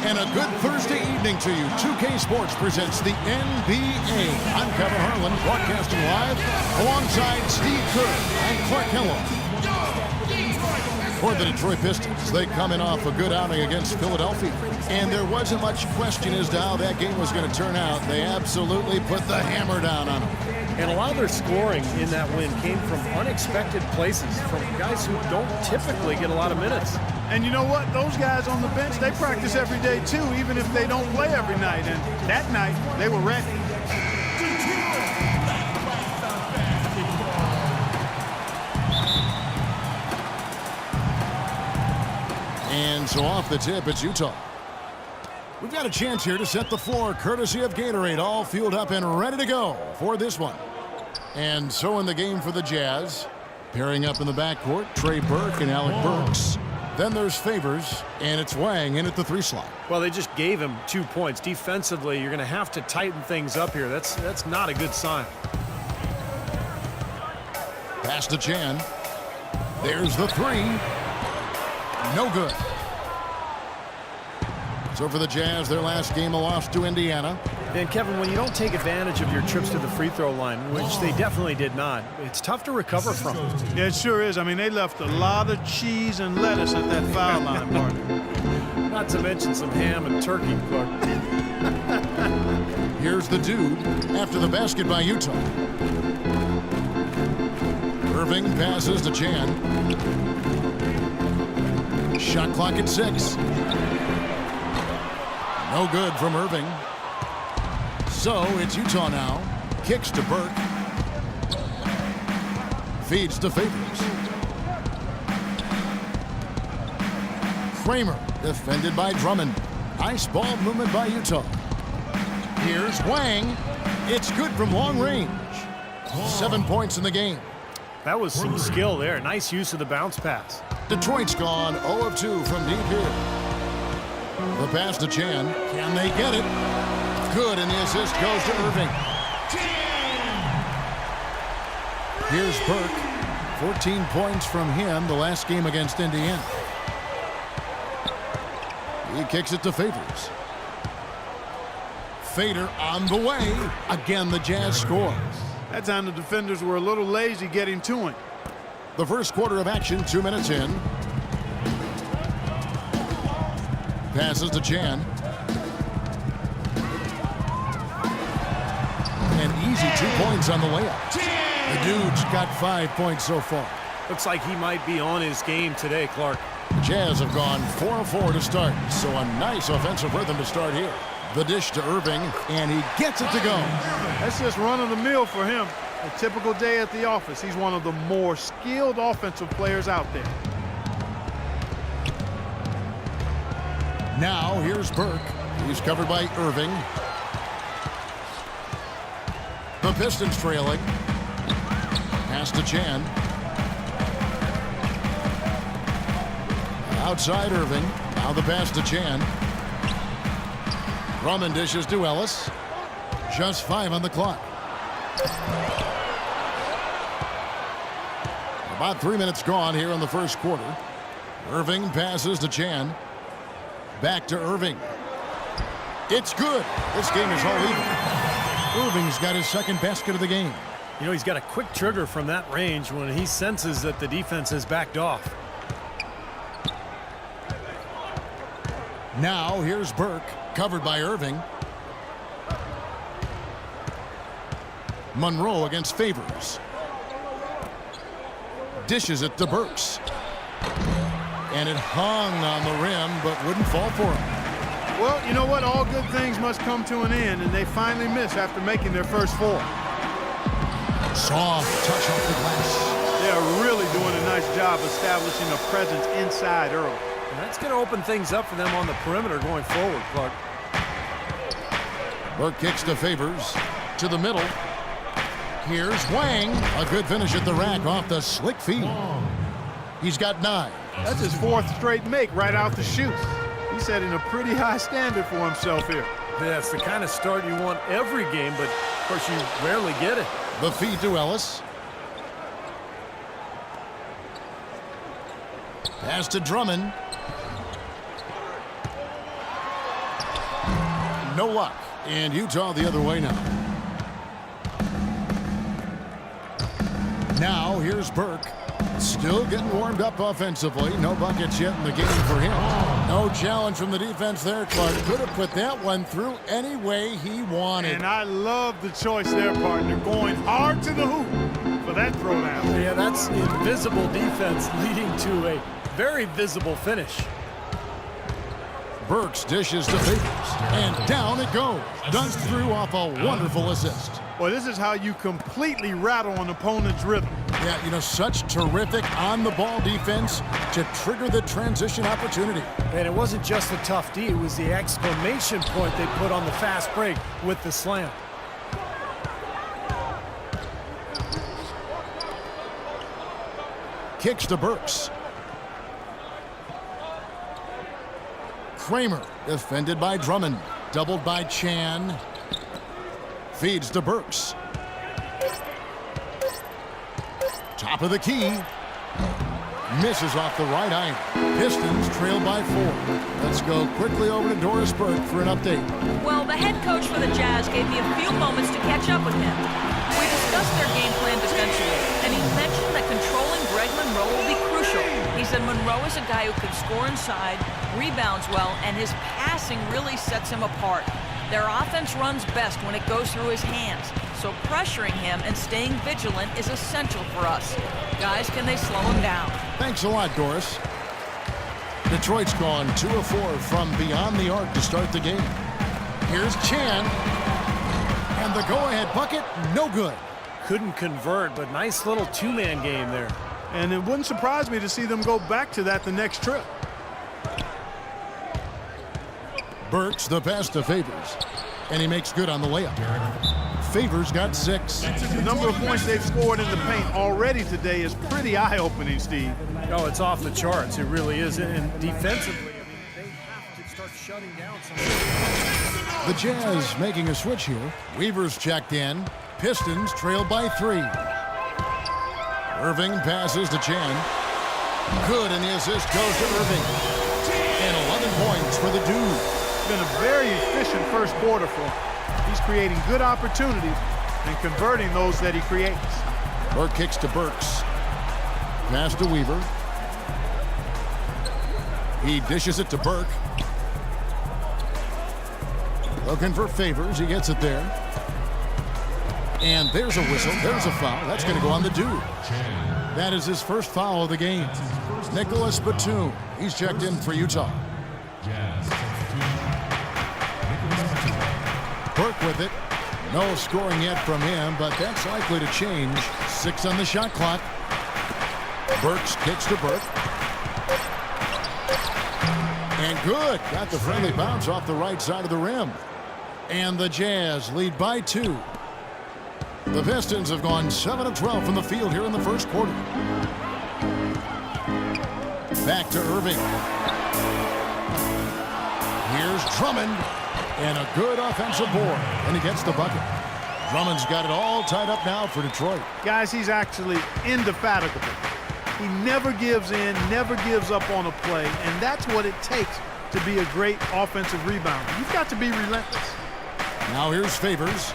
And a good Thursday evening to you. 2K Sports presents the NBA. I'm Kevin Harlan, broadcasting live alongside Steve Kerr and Clark Kellogg. For the Detroit Pistons, they coming off a good outing against Philadelphia. And there wasn't much question as to how that game was going to turn out. They absolutely put the hammer down on them. And a lot of their scoring in that win came from unexpected places, from guys who don't typically get a lot of minutes. And you know what? Those guys on the bench, they practice every day too, even if they don't play every night. And that night, they were ready. And so off the tip, it's Utah. We've got a chance here to set the floor, courtesy of Gatorade, all fueled up and ready to go for this one. And so in the game for the Jazz, pairing up in the backcourt, Trey Burke and Alec Burks. Then there's Favors, and it's Wang in at the 3 slot. Well, they just gave him 2 points. Defensively, you're going to have to tighten things up here. That's not a good sign. Pass to Chan. There's the 3. No good. So for the Jazz, their last game a loss to Indiana. And Kevin, when you don't take advantage of your trips to the free throw line, which they definitely did not, it's tough to recover from. Yeah, it sure is. I mean, they left a lot of cheese and lettuce at that foul line, partner. Not to mention some ham and turkey, Clark. Here's the dude after the basket by Utah. Irving passes to Chan. Shot clock at 6. No good from Irving. So it's Utah now. Kicks to Burke. Feeds to Favors. Kramer defended by Drummond. Nice ball movement by Utah. Here's Wang. It's good from long range. 7 points in the game. That was some skill there. Nice use of the bounce pass. Detroit's gone 0 of 2 from deep here. The pass to Chan. Can they get it? Good, and the assist goes to Irving. Here's Burke. 14 points from him the last game against Indiana. He kicks it to Favors. Fader on the way. Again, the Jazz scores. That time the defenders were a little lazy getting to him. The first quarter of action, 2 minutes in. Passes to Chan. An easy 2 points on the layup. The dude's got 5 points so far. Looks like he might be on his game today, Clark. Jazz have gone 4 of 4 to start, so a nice offensive rhythm to start here. The dish to Irving, and he gets it to go. That's just run-of-the-mill for him. A typical day at the office. He's one of the more skilled offensive players out there. Now here's Burke. He's covered by Irving. The Pistons trailing. Pass to Chan. Outside Irving. Now the pass to Chan. Drummond dishes to Ellis. Just 5 on the clock. About 3 minutes gone here in the first quarter. Irving passes to Chan. Back to Irving. It's good. This game is all even. Irving's got his second basket of the game. You know, he's got a quick trigger from that range when he senses that the defense has backed off. Now here's Burke, covered by Irving. Monroe against Favors. Dishes it to Burks. And it hung on the rim, but wouldn't fall for him. Well, you know what? All good things must come to an end, and they finally miss after making their first 4. Soft touch off the glass. They're really doing a nice job establishing a presence inside early. And that's going to open things up for them on the perimeter going forward, Clark. Burke kicks to Favors. To the middle. Here's Wang. A good finish at the rack off the slick feed. He's got 9. That's his 4th straight make right out the chute. He's setting a pretty high standard for himself here. Yeah, it's the kind of start you want every game, but of course you rarely get it. The feed to Ellis. Pass to Drummond. No luck. And Utah the other way now. Now here's Burke. Still getting warmed up offensively. No buckets yet in the game for him. No challenge from the defense there, Clark. Could have put that one through any way he wanted. And I love the choice there, partner. Going hard to the hoop for that throwdown. Yeah, that's invisible defense leading to a very visible finish. Burks dishes to Favors. And down it goes. Dunked through off a wonderful assist. Well, this is how you completely rattle an opponent's rhythm. Yeah, you know, such terrific on-the-ball defense to trigger the transition opportunity. And it wasn't just the tough D, it was the exclamation point they put on the fast break with the slam. Kicks to Burks. Kramer defended by Drummond. Doubled by Chan. Feeds to Burks. Top of the key. Misses off the right iron. Pistons trail by 4. Let's go quickly over to Doris Burke for an update. Well, the head coach for the Jazz gave me a few moments to catch up with him. We discussed their game plan defensively, and he mentioned that controlling Greg Monroe will be crucial. He said Monroe is a guy who can score inside, rebounds well, and his passing really sets him apart. Their offense runs best when it goes through his hands, so pressuring him and staying vigilant is essential for us. Guys, can they slow him down? Thanks a lot, Doris. Detroit's gone 2 of 4 from beyond the arc to start the game. Here's Chan. And the go-ahead bucket, no good. Couldn't convert, but nice little two-man game there. And it wouldn't surprise me to see them go back to that the next trip. Burks the pass to Favors. And he makes good on the layup. Favors got 6. The number of points they've scored in the paint already today is pretty eye-opening, Steve. Oh, it's off the charts. It really is. And defensively, I mean, they have to start shutting down some. The Jazz making a switch here. Weaver's checked in. Pistons trail by 3. Irving passes to Chan. Good, and the assist goes to Irving. And 11 points for the dude. Been a very efficient first quarter for him. He's creating good opportunities and converting those that he creates. Burke kicks to Burks. Pass to Weaver. He dishes it to Burke. Looking for Favors. He gets it there. And there's a whistle. There's a foul. That's going to go on the dude. That is his first foul of the game. Nicholas Batum. He's checked in for Utah. Burke with it. No scoring yet from him, but that's likely to change. 6 on the shot clock. Burks kicks to Burke. And good. Got the friendly bounce off the right side of the rim. And the Jazz lead by 2. The Pistons have gone 7 of 12 from the field here in the first quarter. Back to Irving. Here's Drummond. And a good offensive board. And he gets the bucket. Drummond's got it all tied up now for Detroit. Guys, he's actually indefatigable. He never gives in, never gives up on a play, and that's what it takes to be a great offensive rebounder. You've got to be relentless. Now here's Favors.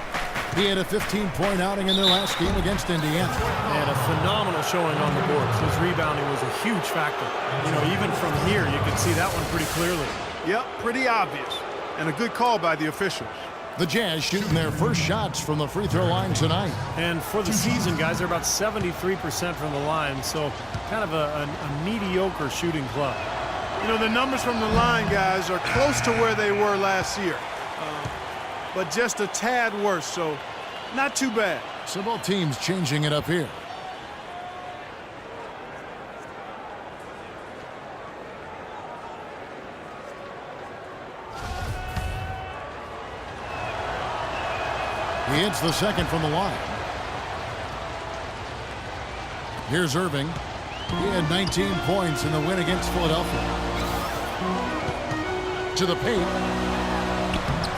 He had a 15-point outing in their last game against Indiana. And a phenomenal showing on the boards. His rebounding was a huge factor. You know, even from here, you can see that one pretty clearly. Yep, pretty obvious. And a good call by the officials. The Jazz shooting their first shots from the free throw line tonight. And for the season, guys, they're about 73% from the line, so kind of a mediocre shooting club. You know, the numbers from the line, guys, are close to where they were last year. But just a tad worse, so not too bad. So both teams changing it up here. He hits the second from the line. Here's Irving. He had 19 points in the win against Philadelphia. To the paint.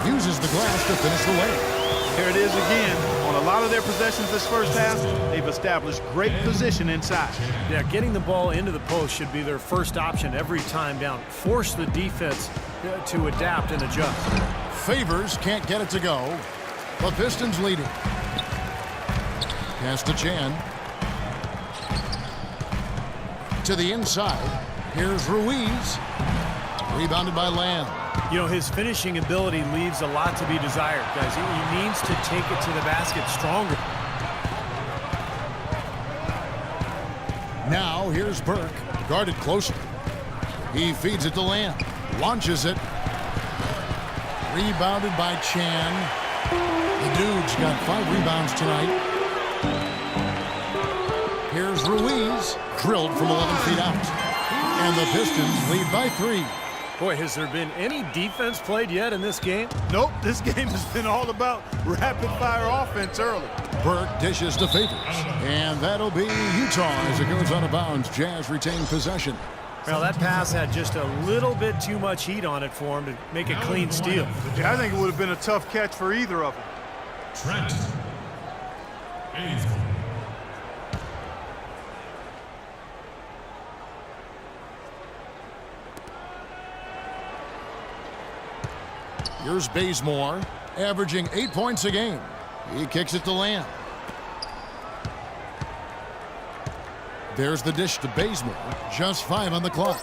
Uses the glass to finish the layup. There it is again. On On a lot of their possessions this first half, they've established great position inside. Yeah, getting the ball into the post should be their first option every time down. Force the defense to adapt and adjust. Favors can't get it to go. The Pistons leading. Pass to Chan. To the inside. Here's Ruiz. Rebounded by Lamb. You know, his finishing ability leaves a lot to be desired, guys. He needs to take it to the basket stronger. Now here's Burke, guarded closer. He feeds it to Lamb. Launches it. Rebounded by Chan. The Dude's got 5 rebounds tonight. Here's Ruiz. Drilled from 11 feet out. And the Pistons lead by 3. Boy, has there been any defense played yet in this game? Nope, this game has been all about rapid-fire offense early. Burke dishes to Favors. And that'll be Utah as it goes out of bounds. Jazz retain possession. Well, that pass had just a little bit too much heat on it for him to make a clean steal. Yeah, I think it would have been a tough catch for either of them. Trent. Here's Bazemore, averaging 8 points a game. He kicks it to Lamb. There's the dish to Bazemore. Just 5 on the clock.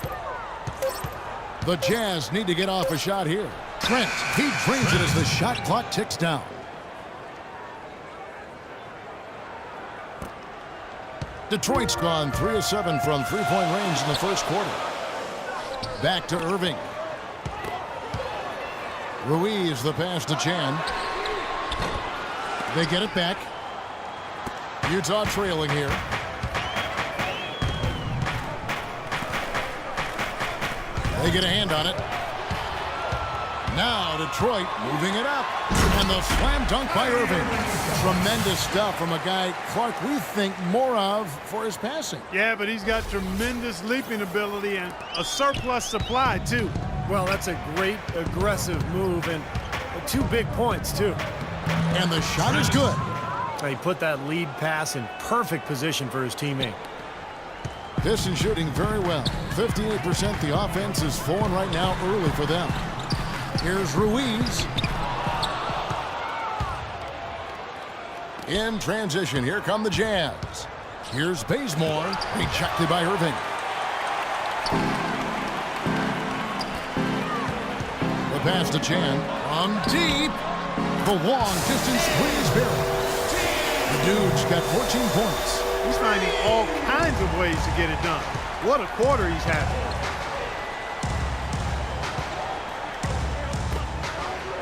The Jazz need to get off a shot here. Trent, he drains it as the shot clock ticks down. Detroit's gone 3 of 7 from three-point range in the first quarter. Back to Irving. Ruiz the pass to Chan. They get it back. Utah trailing here. They get a hand on it. Now Detroit moving it up. And the slam dunk by Irving. Tremendous stuff from a guy Clark we think more of for his passing. Yeah, but he's got tremendous leaping ability and a surplus supply, too. Well, that's a great aggressive move and 2 big points, too. And the shot is good. He put that lead pass in perfect position for his teammate. Pistons shooting very well. 58%. The offense is flowing right now early for them. Here's Ruiz. In transition, here come the Jazz. Here's Bazemore. Rejected by Irving. The pass to Chan. On deep. The long distance squeeze barrel. The Dude's got 14 points. He's finding all kinds of ways to get it done. What a quarter he's having.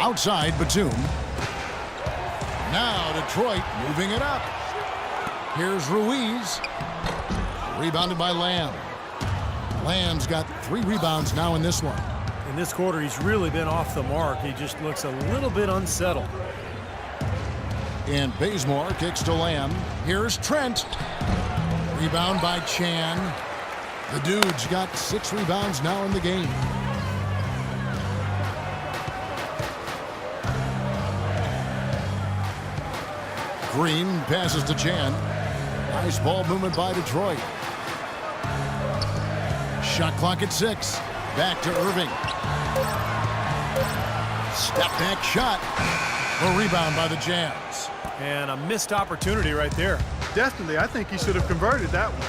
Outside Batum. Now Detroit moving it up. Here's Ruiz. Rebounded by Lamb. Lamb's got 3 rebounds now in this one. In this quarter, he's really been off the mark. He just looks a little bit unsettled. And Bazemore kicks to Lamb. Here's Trent. Rebound by Chan. The Dude's got 6 rebounds now in the game. Green passes to Chan. Nice ball movement by Detroit. Shot clock at 6. Back to Irving. Step back shot. The rebound by the Jazz. And a missed opportunity right there. Definitely, I think he should have converted that one.